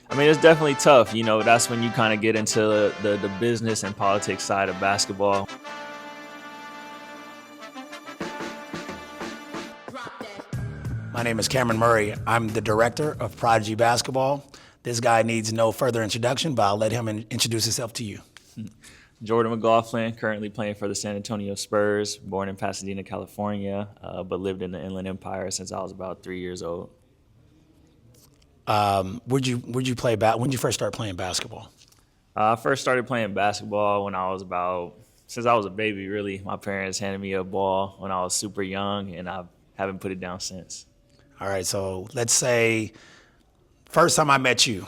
I mean, it's definitely tough. You know, that's when you kind of get into the business and politics side of basketball. My name is Cameron Murray. I'm the director of Prodigy Basketball. This guy needs no further introduction, but I'll let him introduce himself to you. Jordan McLaughlin, currently playing for the San Antonio Spurs, born in Pasadena, California, but lived in the Inland Empire since I was about 3 years old. Where'd you play? When did you first start playing basketball? I first started playing basketball when I was since I was a baby, really. My parents handed me a ball when I was super young, and I haven't put it down since. All right, so let's say first time I met you,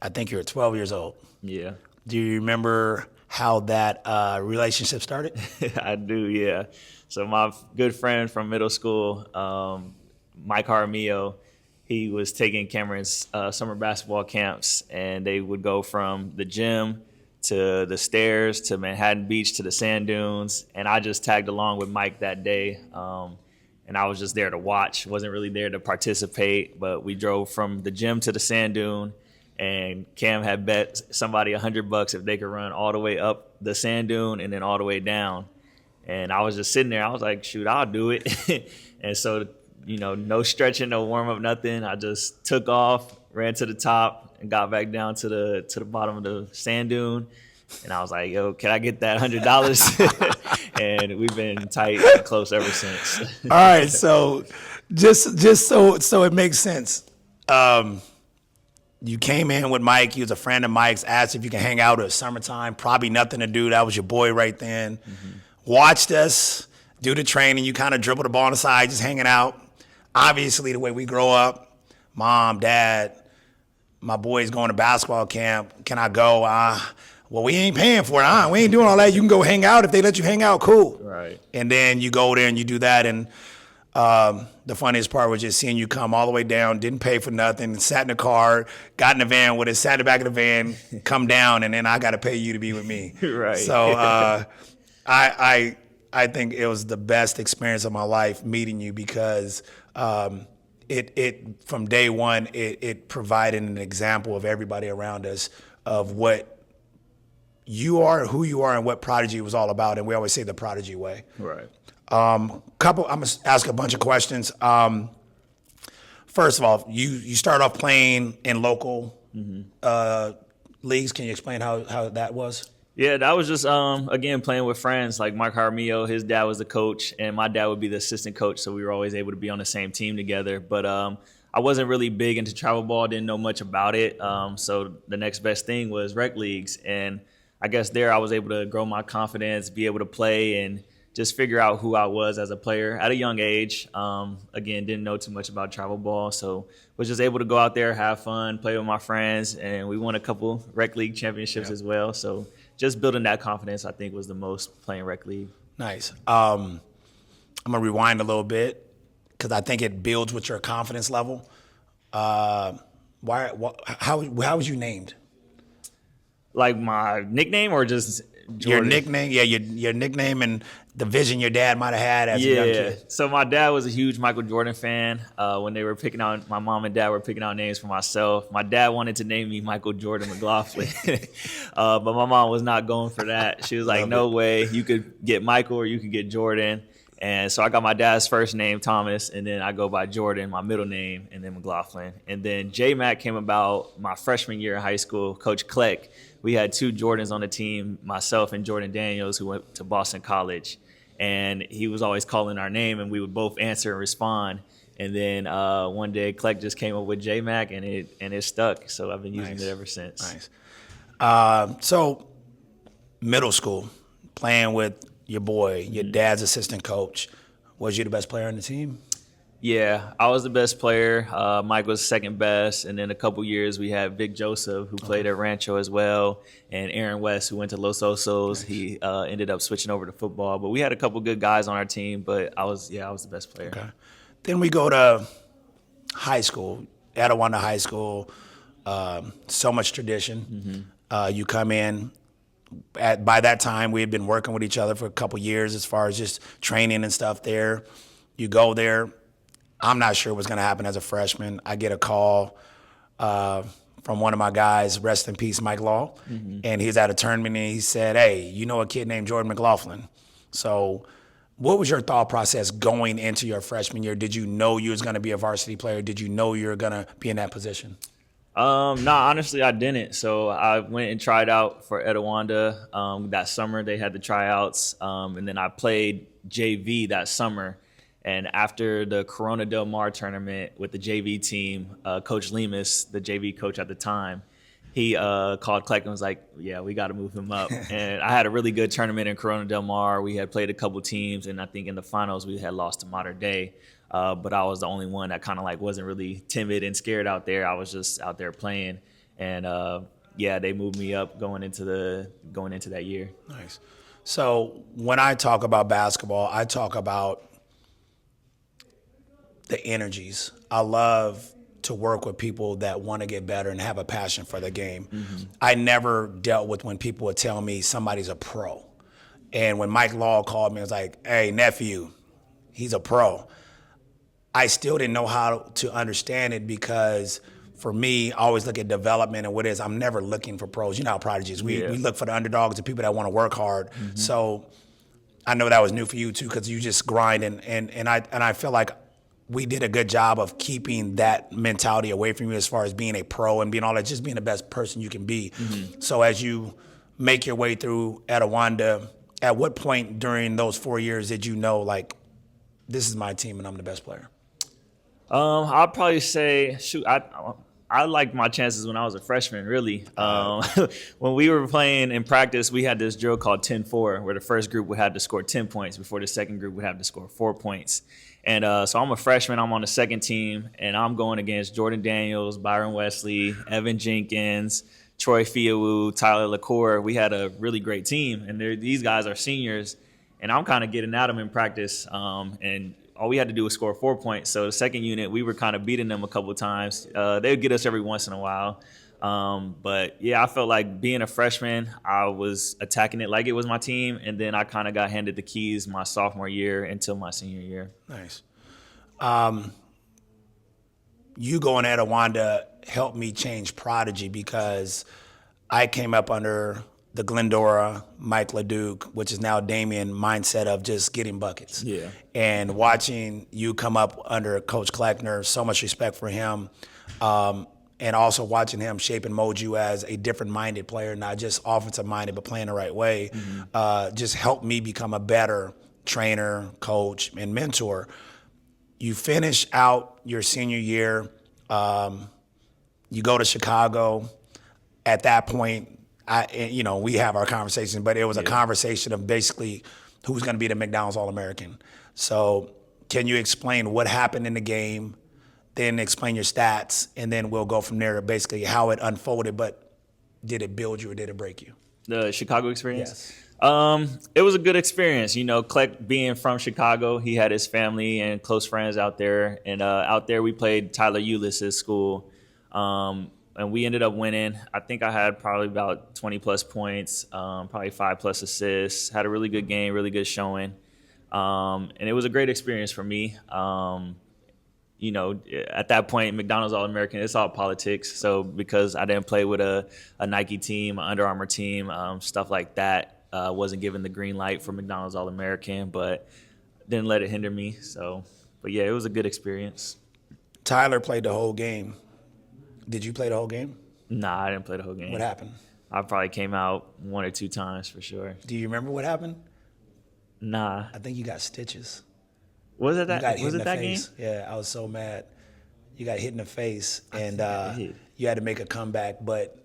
I think you were 12 years old. Yeah. Do you remember how that relationship started? I do, yeah. So my good friend from middle school, Mike Jaramillo, he was taking Cameron's summer basketball camps, and they would go from the gym to the stairs to Manhattan Beach to the sand dunes, and I just tagged along with Mike that day. And I was just there to watch, wasn't really there to participate, but we drove from the gym to the sand dune, and Cam had bet somebody $100 if they could run all the way up the sand dune and then all the way down. And I was just sitting there. I was like, shoot, I'll do it. And so, you know, no stretching, no warm up, nothing. I just took off, ran to the top, and got back down to the bottom of the sand dune. And I was like, yo, can I get that $100? And we've been tight and close ever since. All right, so just so it makes sense. You came in with Mike. He was a friend of Mike's. Asked if you can hang out at summertime. Probably nothing to do. That was your boy right then. Mm-hmm. Watched us do the training. You kind of dribble the ball on the side, just hanging out. Obviously, the way we grow up, mom, dad, my boy's going to basketball camp. Can I go? Well, we ain't paying for it. We ain't doing all that. You can go hang out. If they let you hang out, cool. Right. And then you go there and you do that. And the funniest part was just seeing you come all the way down, didn't pay for nothing, sat in the car, got in the van with it, sat in the back of the van, come down, and then I got to pay you to be with me. Right. So I think it was the best experience of my life meeting you because it from day one, it provided an example of everybody around us of what you are, who you are, and what Prodigy was all about. And we always say the Prodigy way. Right. I'm gonna ask a bunch of questions. First of all, you start off playing in local leagues. Can you explain how that was? Yeah, that was just again playing with friends like Mark Jaramillo. His dad was the coach, and my dad would be the assistant coach, so we were always able to be on the same team together. But I wasn't really big into travel ball, didn't know much about it. So the next best thing was rec leagues, and I guess there I was able to grow my confidence, be able to play, and just figure out who I was as a player at a young age. Again, didn't know too much about travel ball, so was just able to go out there, have fun, play with my friends, and we won a couple rec league championships as well. So just building that confidence, I think, was the most playing rec league. Nice. I'm gonna rewind a little bit because I think it builds with your confidence level. How was you named? Like my nickname or just Jordan? Your nickname, yeah, your nickname and the vision your dad might have had as a young kid. So my dad was a huge Michael Jordan fan. When they were picking out, my mom and dad were picking out names for myself. My dad wanted to name me Michael Jordan McLaughlin, but my mom was not going for that. She was like, no way, you could get Michael or you could get Jordan. And so I got my dad's first name, Thomas, and then I go by Jordan, my middle name, and then McLaughlin. And then JMac came about my freshman year in high school. Coach Kleck, we had two Jordans on the team, myself and Jordan Daniels, who went to Boston College. And he was always calling our name, and we would both answer and respond. And then one day, Kleck just came up with JMac, and it stuck. So I've been using it ever since. Nice. So middle school, playing with your boy, your dad's assistant coach. Was you the best player on the team? Yeah, I was the best player. Mike was second best. And then a couple years we had Vic Joseph, who played at Rancho as well, and Aaron West, who went to Los Osos. Nice. He ended up switching over to football. But we had a couple good guys on our team, but I was the best player. Okay. Then we go to high school, Etiwanda High School. So much tradition. Mm-hmm. You come in. By that time, we had been working with each other for a couple years as far as just training and stuff there. You go there. I'm not sure what's going to happen as a freshman. I get a call from one of my guys, rest in peace, Mike Law. And he's at a tournament and he said, hey, you know a kid named Jordan McLaughlin. So what was your thought process going into your freshman year? Did you know you was going to be a varsity player? Did you know you were going to be in that position? No, honestly, I didn't. So I went and tried out for Etiwanda that summer. They had the tryouts, and then I played JV that summer. And after the Corona Del Mar tournament with the JV team, Coach Lemus, the JV coach at the time, he called Kleck and was like, yeah, we got to move him up. And I had a really good tournament in Corona Del Mar. We had played a couple teams, and I think in the finals we had lost to Mater Dei. But I was the only one that kind of like wasn't really timid and scared out there. I was just out there playing. And, yeah, they moved me up going into that year. Nice. So when I talk about basketball, I talk about the energies. I love to work with people that want to get better and have a passion for the game. I never dealt with when people would tell me somebody's a pro. And when Mike Law called me, I was like, hey, nephew, he's a pro. I still didn't know how to understand it because for me, I always look at development and what it is. I'm never looking for pros. You know how Prodigy is. We look for the underdogs, the people that want to work hard. So I know that was new for you too because you just grind and I feel like we did a good job of keeping that mentality away from you as far as being a pro and being all that, just being the best person you can be. So as you make your way through Etiwanda, at what point during those 4 years did you know, like, this is my team and I'm the best player? I'll probably say, I liked my chances when I was a freshman, really. When we were playing in practice, we had this drill called 10-4, where the first group would have to score 10 points before the second group would have to score 4 points. And so I'm a freshman, I'm on the second team, and I'm going against Jordan Daniels, Byron Wesley, Evan Jenkins, Troy Fiawu, Tyler LaCour. We had a really great team, and these guys are seniors, and I'm kind of getting at them in practice, and all we had to do was score 4 points. So the second unit, we were kind of beating them a couple of times. They would get us every once in a while. But, yeah, I felt like being a freshman, I was attacking it like it was my team, and then I kind of got handed the keys my sophomore year until my senior year. Nice. You going at Etiwanda helped me change Prodigy because I came up under the Glendora, Mike LeDuc, which is now Damien, mindset of just getting buckets. Yeah. And watching you come up under Coach Kleckner, so much respect for him. And also watching him shape and mold you as a different-minded player, not just offensive-minded, but playing the right way, just helped me become a better trainer, coach, and mentor. You finish out your senior year. You go to Chicago. At that point, we have our conversation, but it was a conversation of basically who's going to be the McDonald's All-American. So can you explain what happened in the game, then explain your stats, and then we'll go from there to basically how it unfolded, but did it build you or did it break you? The Chicago experience? Yes. It was a good experience. Kleck being from Chicago, he had his family and close friends out there. And out there we played Tyler Eulis' school. And we ended up winning. I think I had probably about 20-plus points, probably 5-plus assists, had a really good game, really good showing. And it was a great experience for me. At that point, McDonald's All-American, it's all politics. So because I didn't play with a Nike team, an Under Armour team, stuff like that, wasn't given the green light for McDonald's All-American, but didn't let it hinder me. But yeah, it was a good experience. Tyler played the whole game. Did you play the whole game? Nah, I didn't play the whole game. What happened? I probably came out 1 or 2 times for sure. Do you remember what happened? Nah. I think you got stitches. Was it that? You got hit was in it the that face. game? Yeah, I was so mad. You got hit in the face, and did. you had to make a comeback. But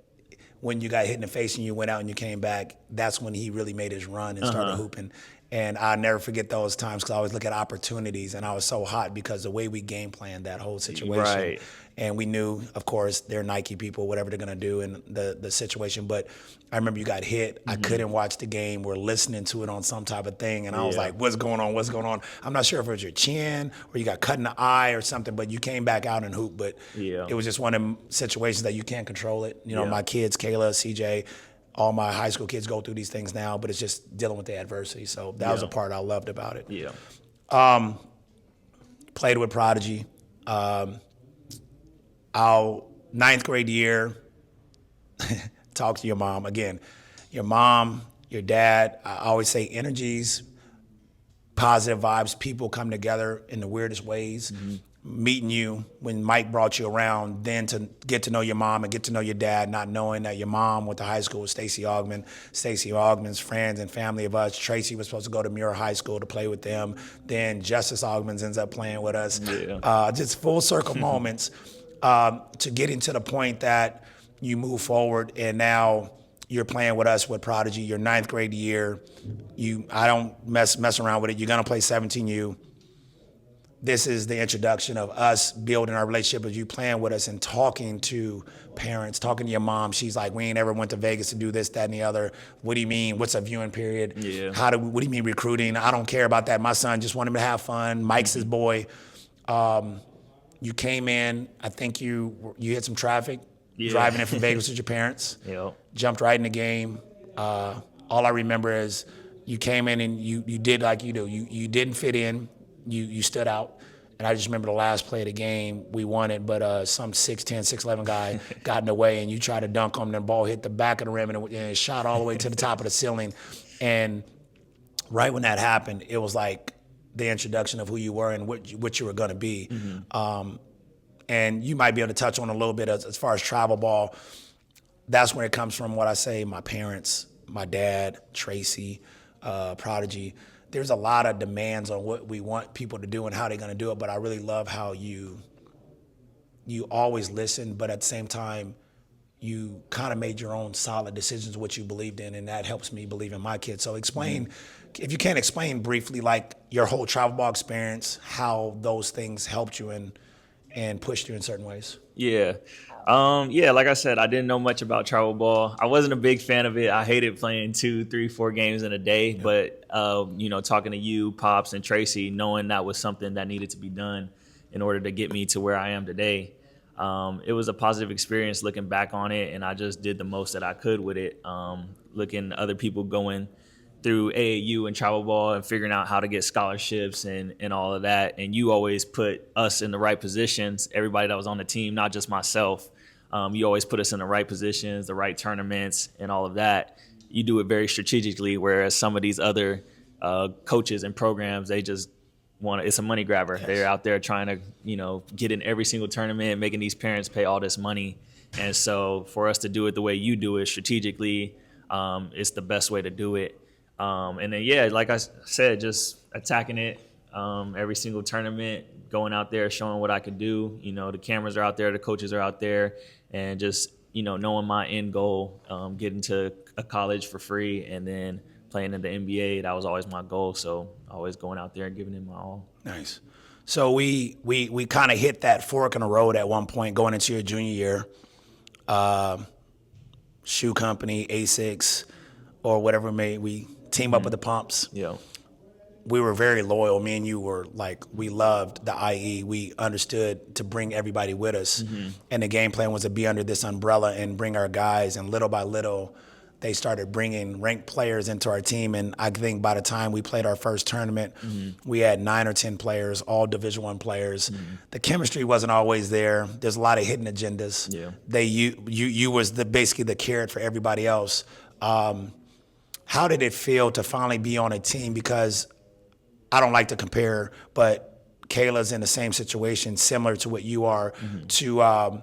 when you got hit in the face and you went out and you came back, that's when he really made his run and started hooping. And I'll never forget those times because I always look at opportunities, and I was so hot because the way we game planned that whole situation. Right. And we knew, of course, they're Nike people, whatever they're going to do in the situation. But I remember you got hit. I couldn't watch the game. We're listening to it on some type of thing. And I was like, what's going on? What's going on? I'm not sure if it was your chin or you got cut in the eye or something, but you came back out and hooped. But it was just one of them situations that you can't control it. My kids, Kayla, CJ, all my high school kids go through these things now, but it's just dealing with the adversity. So that was the part I loved about it. Yeah. Played with Prodigy. Our 9th grade year, talk to your mom. Again, your mom, your dad, I always say energies, positive vibes, people come together in the weirdest ways. Meeting you when Mike brought you around, then to get to know your mom and get to know your dad, not knowing that your mom went to high school with Stacey Augman. Stacey Augman's friends and family of us. Tracy was supposed to go to Muir High School to play with them. Then Justice Augman ends up playing with us. Yeah. Just full circle moments to getting to the point that you move forward and now you're playing with us with Prodigy, your 9th grade year. I don't mess around with it. You're gonna play 17U. This is the introduction of us building our relationship as you playing with us and talking to parents, talking to your mom. She's like, we ain't ever went to Vegas to do this, that, and the other. What do you mean? What's a viewing period? Yeah. What do you mean recruiting? I don't care about that. My son just wanted him to have fun. Mike's his boy. You came in, I think you hit some traffic, driving in from Vegas with your parents. Yep. Jumped right in the game. All I remember is you came in and you did like you do. You didn't fit in. You stood out. And I just remember the last play of the game, we won it, but some 6'10", 6'11" guy got in the way, and you tried to dunk on him, and the ball hit the back of the rim, and it shot all the way to the top of the ceiling. And right when that happened, it was like the introduction of who you were and what you were going to be. And you might be able to touch on a little bit as far as travel ball. That's where it comes from, what I say, my parents, my dad, Tracy, Prodigy. There's a lot of demands on what we want people to do and how they're going to do it, but I really love how you always listen, but at the same time, you kind of made your own solid decisions, what you believed in, and that helps me believe in my kids. So explain, if you can explain briefly, like your whole travel ball experience, how those things helped you and pushed you in certain ways. Yeah. Like I said, I didn't know much about travel ball. I wasn't a big fan of it. I hated playing 2, 3, 4 games in a day. Yeah. But, talking to you, Pops, and Tracy, knowing that was something that needed to be done in order to get me to where I am today, it was a positive experience looking back on it, and I just did the most that I could with it, looking at other people going through AAU and travel ball and figuring out how to get scholarships and all of that. And you always put us in the right positions, everybody that was on the team, not just myself. You always put us in the right positions, the right tournaments, and all of that. You do it very strategically, whereas some of these other coaches and programs, they just it's a money grabber. Yes. They're out there trying to, get in every single tournament, making these parents pay all this money. And so for us to do it the way you do it strategically, it's the best way to do it. And then, like I said, just attacking it every single tournament, going out there, showing what I could do. The cameras are out there, the coaches are out there, and just, knowing my end goal, getting to a college for free and then playing in the NBA. That was always my goal. So always going out there and giving it my all. Nice. So we kind of hit that fork in the road at one point going into your junior year. Shoe company, Asics, or whatever we team up with the Pumps. Yeah. We were very loyal. Me and you were like, we loved the IE. We understood to bring everybody with us. And the game plan was to be under this umbrella and bring our guys. And little by little, they started bringing ranked players into our team. And I think by the time we played our first tournament, we had 9 or 10 players, all Division I players. The chemistry wasn't always there. There's a lot of hidden agendas. Yeah. You was basically the carrot for everybody else. How did it feel to finally be on a team? Because I don't like to compare, but Kayla's in the same situation, similar to what you are, to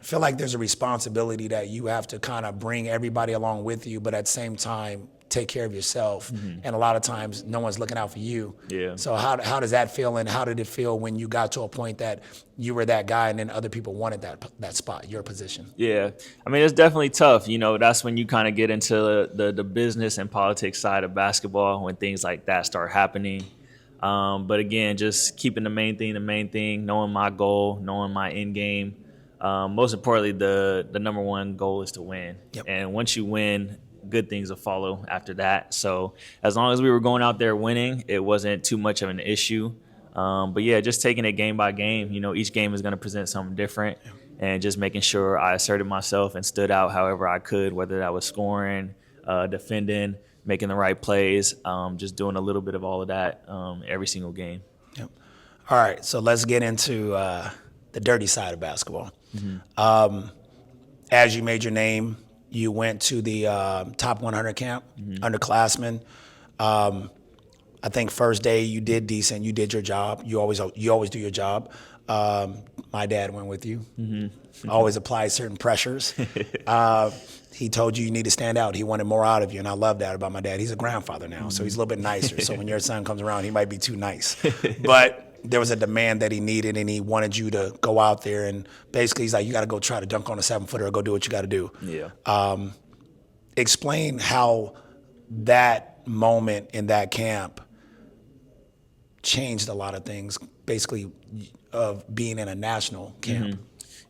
feel like there's a responsibility that you have to kind of bring everybody along with you, but at the same time, take care of yourself. And a lot of times, no one's looking out for you. Yeah. So how does that feel, and how did it feel when you got to a point that you were that guy and then other people wanted that spot, your position? Yeah. I mean, it's definitely tough. That's when you kind of get into the business and politics side of basketball, when things like that start happening. But again, just keeping the main thing, knowing my goal, knowing my end game. Most importantly, the number one goal is to win. Yep. And once you win, good things will follow after that. So as long as we were going out there winning, it wasn't too much of an issue. But just taking it game by game. Each game is going to present something different, and just making sure I asserted myself and stood out however I could, whether that was scoring, defending, making the right plays, just doing a little bit of all of that every single game. Yep. All right, so let's get into the dirty side of basketball. as you made your name, you went to the top 100 camp, underclassmen. I think first day you did decent. You did your job. You always do your job. My dad went with you. Always applied certain pressures. He told you need to stand out. He wanted more out of you, and I love that about my dad. He's a grandfather now, so he's a little bit nicer. So when your son comes around, he might be too nice. But there was a demand that he needed, and he wanted you to go out there. And basically, he's like, you got to go try to dunk on a 7-footer or go do what you got to do. Yeah. Explain how that moment in that camp changed a lot of things, basically, of being in a national camp.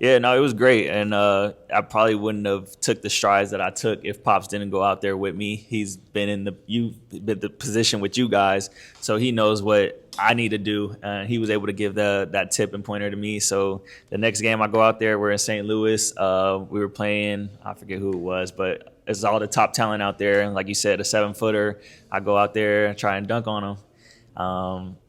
Yeah, no, it was great, and I probably wouldn't have took the strides that I took if Pops didn't go out there with me. He's been in the position with you guys, so he knows what I need to do. He was able to give that tip and pointer to me. So the next game I go out there, we're in St. Louis. We were playing, I forget who it was, but it's all the top talent out there. And like you said, a 7-footer. I go out there and try and dunk on him,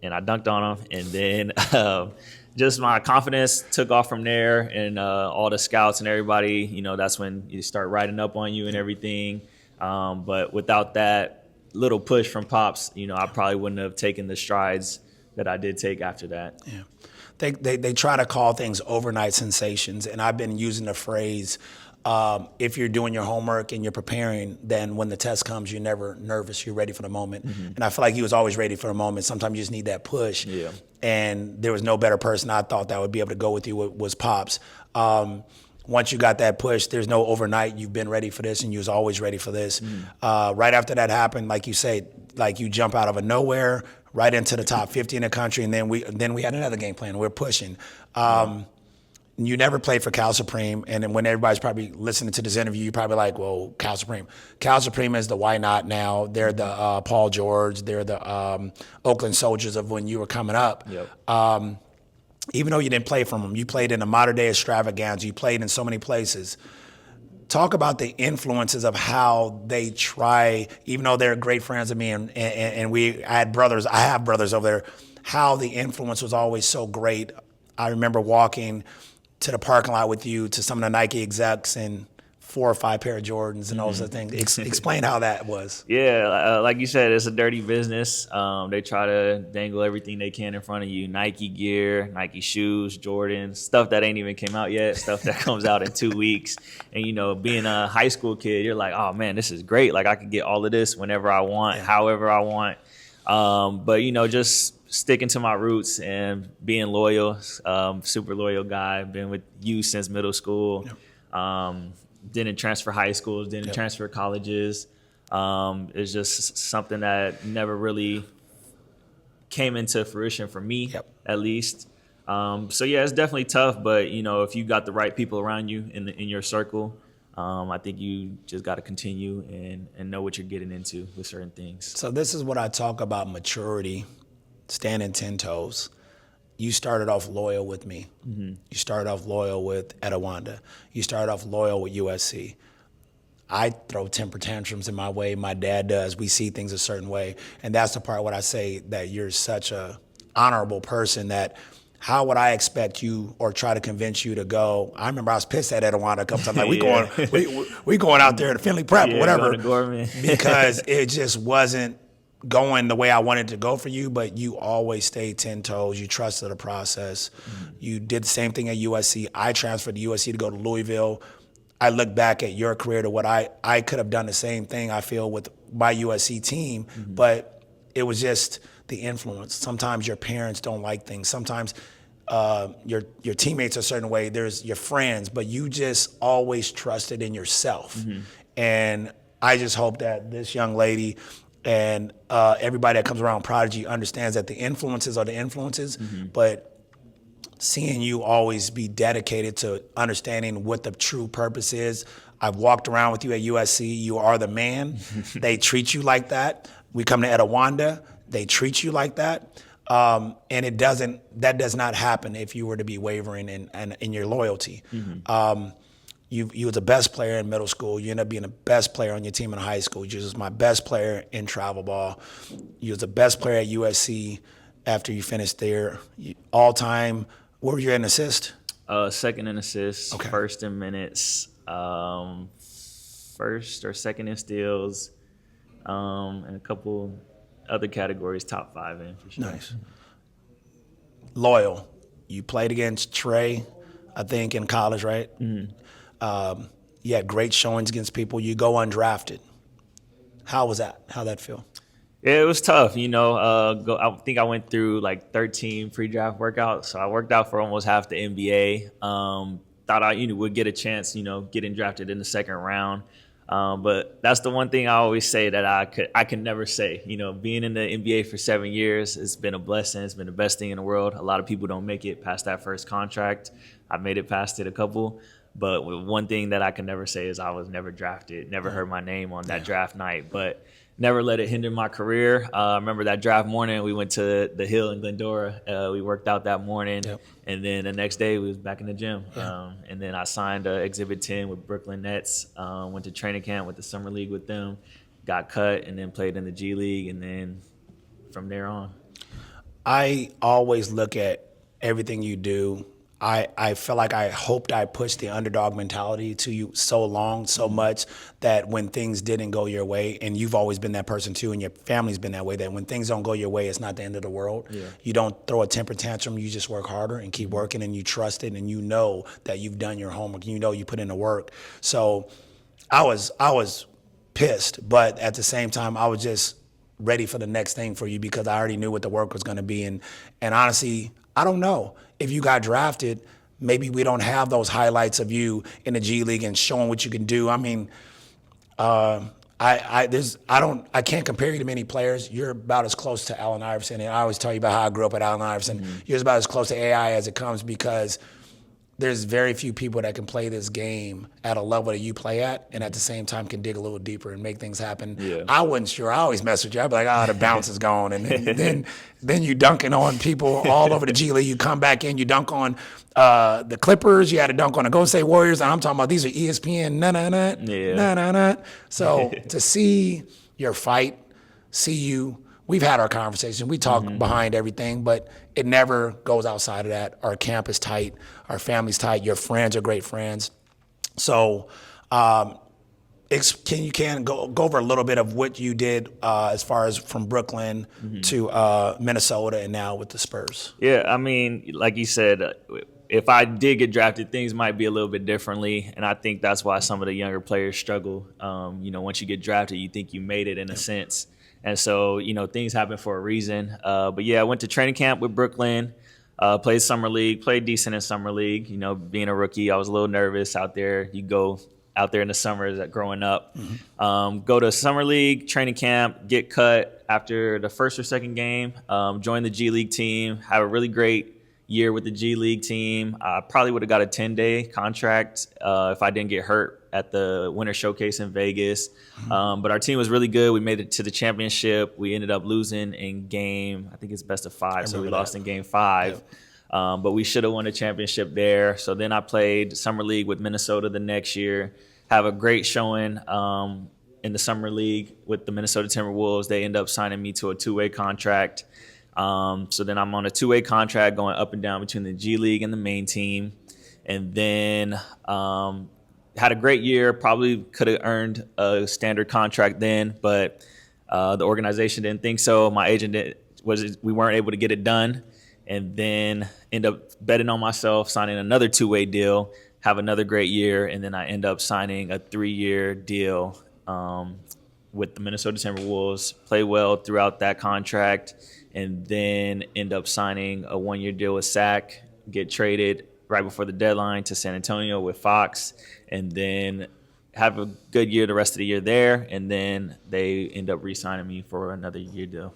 and I dunked on him, and then. Just my confidence took off from there, and all the scouts and everybody, that's when you start riding up on you and everything. But without that little push from Pops, I probably wouldn't have taken the strides that I did take after that. Yeah, they try to call things overnight sensations, and I've been using the phrase, if you're doing your homework and you're preparing, then when the test comes, you're never nervous. You're ready for the moment. And I feel like he was always ready for the moment. Sometimes you just need that push. Yeah. And there was no better person I thought that would be able to go with you was Pops. Once you got that push, there's no overnight. You've been ready for this, and you was always ready for this. Right after that happened, like you say, like you jump out of nowhere right into the top 50 in the country, and then we had another game plan. We're pushing. You never played for Cal Supreme, and then when everybody's probably listening to this interview, you're probably like, well, Cal Supreme. Cal Supreme is the why not now. They're the Paul George. They're the Oakland Soldiers of when you were coming up. Yep. Even though you didn't play from them, you played in a modern-day extravaganza. You played in so many places. Talk about the influences of how they try, even though they're great friends of me, and I have brothers over there, how the influence was always so great. I remember walking to the parking lot with you, to some of the Nike execs, and 4 or 5 pair of Jordans and those other things. Explain how that was. Yeah, like you said, it's a dirty business. They try to dangle everything they can in front of you. Nike gear, Nike shoes, Jordans, stuff that ain't even came out yet, stuff that comes out in 2 weeks. And, being a high school kid, you're like, oh, man, this is great. Like, I can get all of this whenever I want, however I want. But, just sticking to my roots and being loyal, super loyal guy. Been with you since middle school. Didn't transfer high schools, didn't transfer colleges. It's just something that never really came into fruition for me, at least. So yeah, it's definitely tough. But if you got the right people around you in your circle, I think you just got to continue and know what you're getting into with certain things. So this is what I talk about: maturity, standing 10 toes. You started off loyal with me. You started off loyal with Etowanda. You started off loyal with USC. I throw temper tantrums in my way. My dad does. We see things a certain way. And that's the part when I say that you're such a honorable person that how would I expect you or try to convince you to go? I remember I was pissed at Etowanda a couple times. Like, we going out there to Finley Prep or whatever. Because it just wasn't going the way I wanted to go for you, but you always stayed 10 toes. You trusted the process. You did the same thing at USC. I transferred to USC to go to Louisville. I look back at your career to what I could have done the same thing, I feel, with my USC team, but it was just the influence. Sometimes your parents don't like things. Sometimes your teammates are a certain way. There's your friends, but you just always trusted in yourself. And I just hope that this young lady and everybody that comes around Prodigy understands that the influences are the influences, but seeing you always be dedicated to understanding what the true purpose is. I've walked around with you at USC. You are the man. They treat you like that. We come to Etowanda. They treat you like that. And that does not happen if you were to be wavering in your loyalty. You were the best player in middle school. You ended up being the best player on your team in high school. You was my best player in travel ball. You was the best player at USC after you finished there. All time, what were you in assist? Second in assists, first in minutes, first or second in steals, and a couple other categories, top 5 in for sure. Nice. Loyal. You played against Trey, I think, in college, right? You had great showings against people. You go undrafted. How was that? How'd that feel? Yeah, it was tough. I think I went through like 13 pre-draft workouts. So I worked out for almost half the NBA. Thought I would get a chance, getting drafted in the second round. But that's the one thing I always say that I can never say. Being in the NBA for 7 years, it's been a blessing. It's been the best thing in the world. A lot of people don't make it past that first contract. I made it past it a couple. But one thing that I can never say is I was never drafted, never heard my name on that draft night. But never let it hinder my career. I remember that draft morning, we went to the Hill in Glendora. We worked out that morning. Yep. And then the next day, we was back in the gym. Yeah. And then I signed Exhibit 10 with Brooklyn Nets, went to training camp with the Summer League with them, got cut, and then played in the G League. And then from there on. I always look at everything you do. I feel like I hoped I pushed the underdog mentality to you so much that when things didn't go your way, and you've always been that person too, and your family's been that way, that when things don't go your way, it's not the end of the world. Yeah. You don't throw a temper tantrum. You just work harder and keep working, and you trust it, and you know that you've done your homework. You know you put in the work. So I was pissed, but at the same time, I was just ready for the next thing for you because I already knew what the work was going to be. And honestly, I don't know. If you got drafted, maybe we don't have those highlights of you in the G League and showing what you can do. I mean, I can't compare you to many players. You're about as close to Allen Iverson, and I always tell you about how I grew up at Allen Iverson. Mm-hmm. You're about as close to AI as it comes because there's very few people that can play this game at a level that you play at and at the same time can dig a little deeper and make things happen. Yeah. I wasn't sure. I always mess with you. I'd be like, the bounce is gone. And then you dunking on people all over the G League. You come back in, you dunk on the Clippers. You had to dunk on the Golden State Warriors. And I'm talking about these are ESPN, nah. So to see your fight, see you, we've had our conversation. We talk behind everything, but it never goes outside of that. Our camp is tight. Our family's tight. Your friends are great friends. So can you go over a little bit of what you did as far as from Brooklyn to Minnesota and now with the Spurs? Yeah, I mean, like you said, if I did get drafted, things might be a little bit differently. And I think that's why some of the younger players struggle. Once you get drafted, you think you made it in a sense. And so, things happen for a reason. But yeah, I went to training camp with Brooklyn, played Summer League, played decent in Summer League. Being a rookie, I was a little nervous out there. You go out there in the summers growing up. Go to Summer League, training camp, get cut after the first or second game, join the G League team, have a really great year with the G League team. I probably would have got a 10-day contract if I didn't get hurt at the Winter Showcase in Vegas. But our team was really good. We made it to the championship. We ended up losing in game, I think it's best of 5, so we lost in game 5. Yep. But we should have won a championship there. So then I played Summer League with Minnesota the next year, have a great showing in the Summer League with the Minnesota Timberwolves. They end up signing me to a 2-way contract. So then I'm on a 2-way contract going up and down between the G League and the main team. And then had a great year, probably could have earned a standard contract then, but the organization didn't think so. My agent we weren't able to get it done. And then end up betting on myself, signing another 2-way deal, have another great year, and then I end up signing a 3-year deal with the Minnesota Timberwolves, play well throughout that contract, and then end up signing a 1-year deal with SAC, get traded right before the deadline to San Antonio with Fox, and then have a good year the rest of the year there, and then they end up re-signing me for another year deal.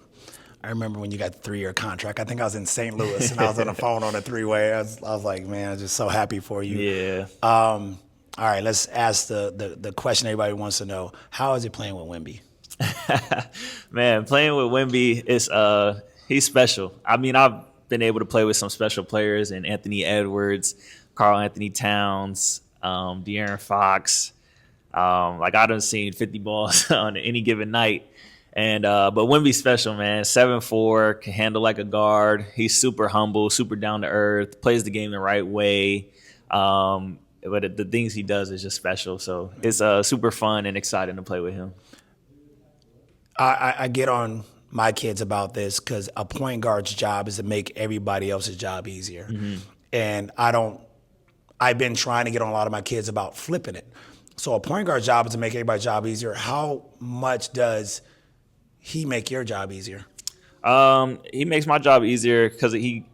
I remember when you got the 3-year contract. I think I was in St. Louis, and I was on the phone on a 3-way. I was like, man, I'm just so happy for you. Yeah. All right, let's ask the question everybody wants to know. How is it playing with Wemby? Man, playing with Wemby is he's special. I mean, I've been able to play with some special players in Anthony Edwards, Karl Anthony Towns, De'Aaron Fox. I done seen 50 balls on any given night. And but Wemby's special, man. 7'4", can handle like a guard. He's super humble, super down to earth, plays the game the right way. but the things he does is just special. So it's super fun and exciting to play with him. I get on my kids about this because a point guard's job is to make everybody else's job easier. And I've been trying to get on a lot of my kids about flipping it. So a point guard's job is to make everybody's job easier. How much does he make your job easier? He makes my job easier because he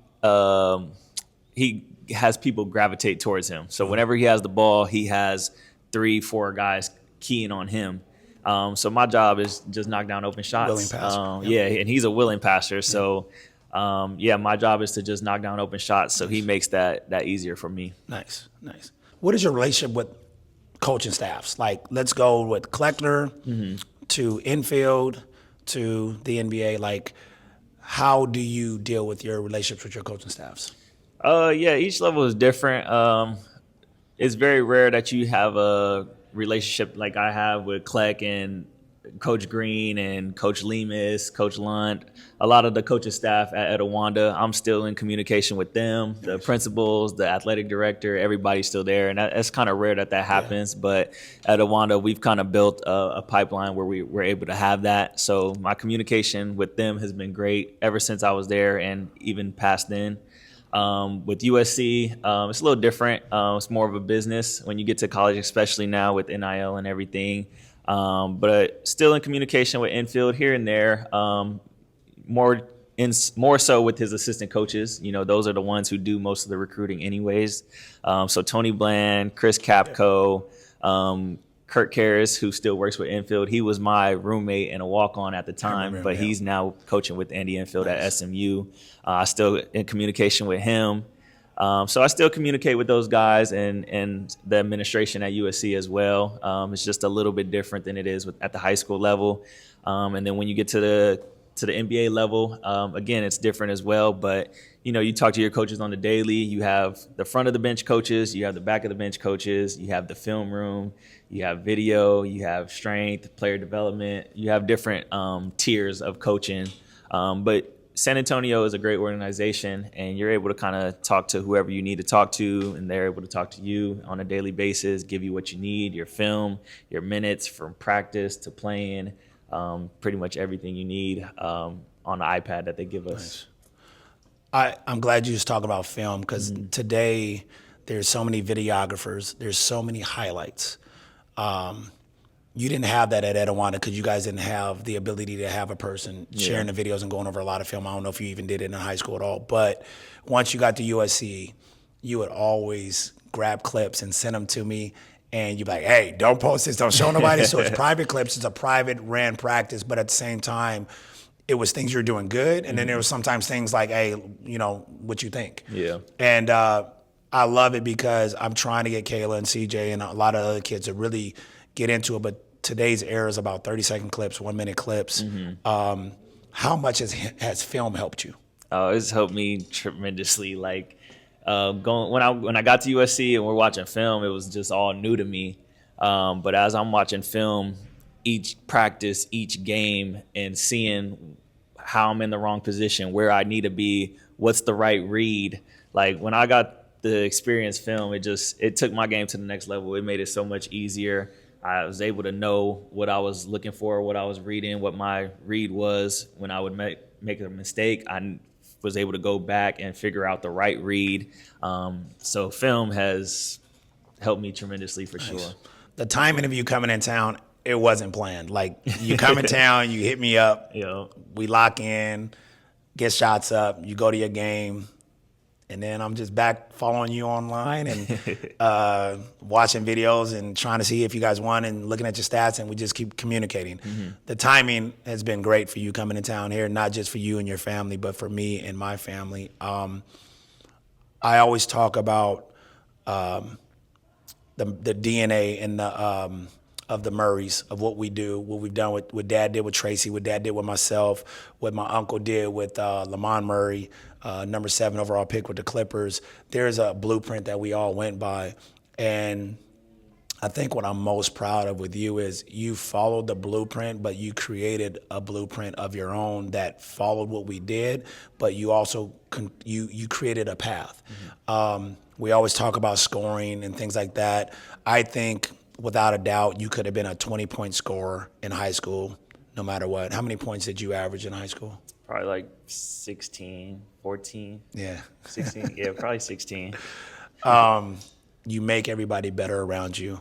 has people gravitate towards him. So whenever he has the ball, he has 3-4 guys keying on him. So my job is just knock down open shots. Willing passer. Yeah, and he's a willing passer. So my job is to just knock down open shots. So he makes that easier for me. Nice. What is your relationship with coaching staffs? Like, let's go with Kleckner to infield to the NBA. Like, how do you deal with your relationships with your coaching staffs? Each level is different. It's very rare that you have a relationship like I have with Kleck and Coach Green and Coach Lemus, Coach Lunt, a lot of the coaching staff at Awanda. I'm still in communication with them, the principals, the athletic director, everybody's still there. And that's kind of rare that happens. Yeah. But at Awanda, we've kind of built a pipeline where we're able to have that. So my communication with them has been great ever since I was there and even past then. With USC, it's a little different. It's more of a business when you get to college, especially now with NIL and everything. But still in communication with infield here and there, more so with his assistant coaches. You know, those are the ones who do most of the recruiting anyways. So Tony Bland, Chris Capco, Kurt Karras, who still works with infield. He was my roommate and a walk-on at the time, but he's now coaching with Andy Enfield at SMU. I still in communication with him. So I still communicate with those guys and the administration at USC as well. It's just a little bit different than it is at the high school level. And then when you get to the NBA level, again, it's different as well. But, you know, you talk to your coaches on the daily. You have the front of the bench coaches. You have the back of the bench coaches. You have the film room. You have video. You have strength, player development. You have different tiers of coaching. But San Antonio is a great organization, and you're able to kind of talk to whoever you need to talk to, and they're able to talk to you on a daily basis, give you what you need, your film, your minutes from practice to playing, pretty much everything you need on the iPad that they give us. Nice. I'm glad you just talk about film because today there's so many videographers, there's so many highlights. You didn't have that at Etiwanda because you guys didn't have the ability to have a person sharing the videos and going over a lot of film. I don't know if you even did it in high school at all. But once you got to USC, you would always grab clips and send them to me. And you'd be like, hey, don't post this, don't show nobody. So it's private clips. It's a private ran practice. But at the same time, it was things you're doing good. And then there was sometimes things like, hey, you know, what you think. Yeah. And I love it because I'm trying to get Kayla and CJ and a lot of other kids to really get into it. But today's era is about 30-second clips, 1-minute clips. How much has film helped you? It's helped me tremendously. Like when I got to USC and we're watching film, it was just all new to me. But as I'm watching film, each practice, each game, and seeing how I'm in the wrong position, where I need to be, what's the right read. Like when I got the experience film, it took my game to the next level. It made it so much easier. I was able to know what I was looking for, what I was reading, what my read was. When I would make a mistake, I was able to go back and figure out the right read. So film has helped me tremendously for sure. The timing of you coming in town, it wasn't planned. Like you come in town, you hit me up, we lock in, get shots up, you go to your game. And then I'm just back following you online and watching videos and trying to see if you guys won and looking at your stats, and we just keep communicating. The timing has been great for you coming to town here, not just for you and your family, but for me and my family. I always talk about the DNA and of the Murrays, of what we do, what we've done, what Dad did with Tracy, what Dad did with myself, what my uncle did with Lamont Murray, number 7 overall pick with the Clippers. There's a blueprint that we all went by. And I think what I'm most proud of with you is you followed the blueprint, but you created a blueprint of your own that followed what we did, but you also you created a path. We always talk about scoring and things like that. I think without a doubt you could have been a 20-point scorer in high school, no matter what. How many points did you average in high school? Probably like 16, 14. Yeah. 16. Yeah, probably 16. You make everybody better around you.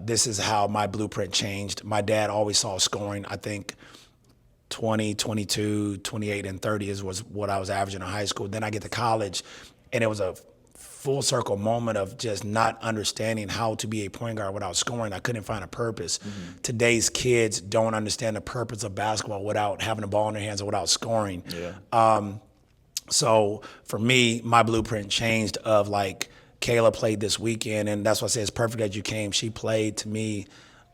This is how my blueprint changed. My dad always saw scoring. I think 20, 22, 28, and 30 was what I was averaging in high school. Then I get to college, and it was a full circle moment of just not understanding how to be a point guard without scoring. I couldn't find a purpose. Today's kids don't understand the purpose of basketball without having a ball in their hands or without scoring. Yeah. So for me, my blueprint changed of like, Kayla played this weekend, and that's why I say it's perfect that you came. She played, to me,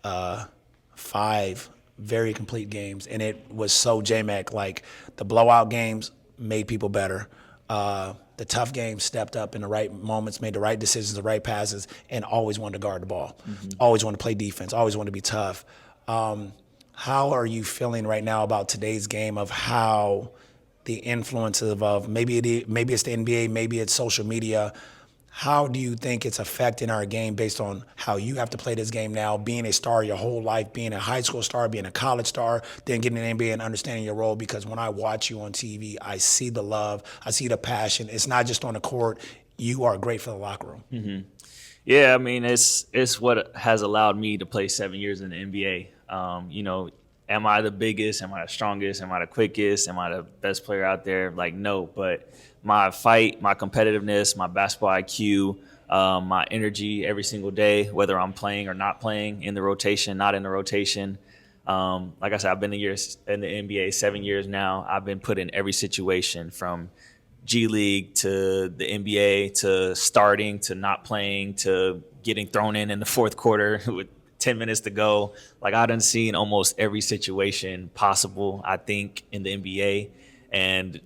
5 very complete games, and it was so JMac. Like, the blowout games made people better. The tough games stepped up in the right moments, made the right decisions, the right passes, and always wanted to guard the ball. Always wanted to play defense, always wanted to be tough. How are you feeling right now about today's game of how the influences of maybe it's the NBA, maybe it's social media. How do you think it's affecting our game based on how you have to play this game now, being a star your whole life, being a high school star, being a college star, then getting an NBA and understanding your role? Because when I watch you on TV, I see the love, I see the passion. It's not just on the court. You are great for the locker room. Yeah, I mean, it's what has allowed me to play 7 years in the NBA. Am I the biggest? Am I the strongest? Am I the quickest? Am I the best player out there? Like, no, but my fight, my competitiveness, my basketball IQ, my energy every single day, whether I'm playing or not playing, in the rotation, not in the rotation. Like I said, I've been in the NBA 7 years now. I've been put in every situation, from G League to the NBA to starting to not playing to getting thrown in the fourth quarter with 10 minutes to go. Like, I done seen almost every situation possible, I think, in the NBA. And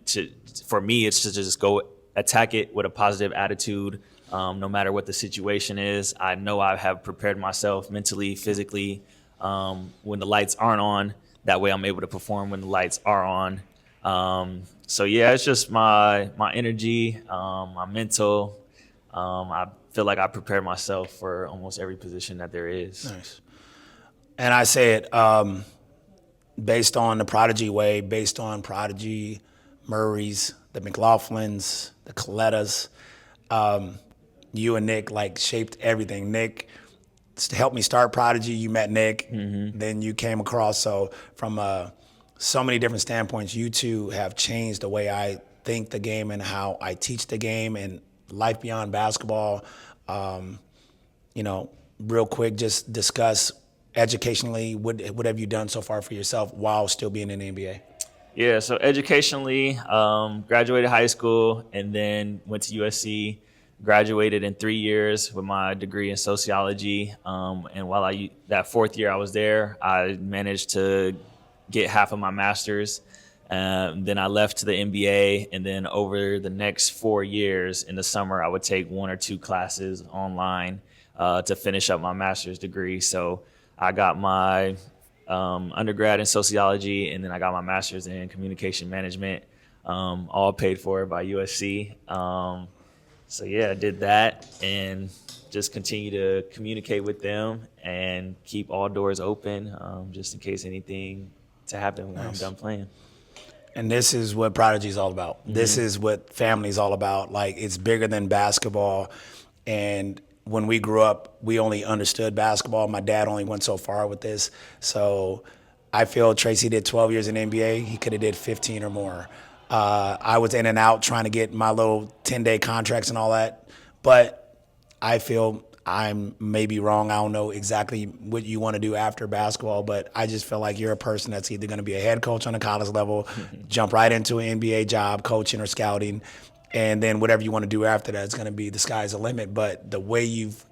for me, it's to just go attack it with a positive attitude, no matter what the situation is. I know I have prepared myself mentally, physically, when the lights aren't on. That way I'm able to perform when the lights are on. So, yeah, it's just my energy, my mental. I feel like I prepared myself for almost every position that there is. Nice. And I say it based on the Prodigy way, based on Prodigy, Murray's, the McLaughlins, the Colettas. You and Nick like shaped everything. Nick helped me start Prodigy. You met Nick, then you came across. So from so many different standpoints, you two have changed the way I think the game and how I teach the game and life beyond basketball. Real quick, just discuss educationally, what have you done so far for yourself while still being in the NBA? Yeah, so educationally, graduated high school and then went to USC, graduated in 3 years with my degree in sociology. And while that fourth year I was there, I managed to get half of my master's. Then I left to the NBA, and then over the next 4 years in the summer, I would take 1 or 2 classes online to finish up my master's degree. So I got my undergrad in sociology, and then I got my master's in communication management, all paid for by USC. So yeah, I did that and just continue to communicate with them and keep all doors open, just in case anything to happen when I'm done playing. And this is what Prodigy is all about. This is what family is all about. Like, it's bigger than basketball. And when we grew up, we only understood basketball. My dad only went so far with this. So I feel Tracy did 12 years in the NBA. He could have did 15 or more. I was in and out trying to get my little 10-day contracts and all that. But I feel I'm maybe wrong. I don't know exactly what you want to do after basketball, but I just feel like you're a person that's either going to be a head coach on a college level, jump right into an NBA job, coaching or scouting, and then whatever you want to do after that is going to be the sky's the limit. But the way you've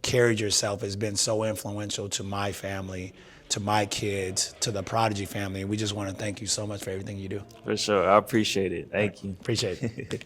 carried yourself has been so influential to my family, to my kids, to the Prodigy family. And we just want to thank you so much for everything you do. For sure. I appreciate it. Thank you. Appreciate it.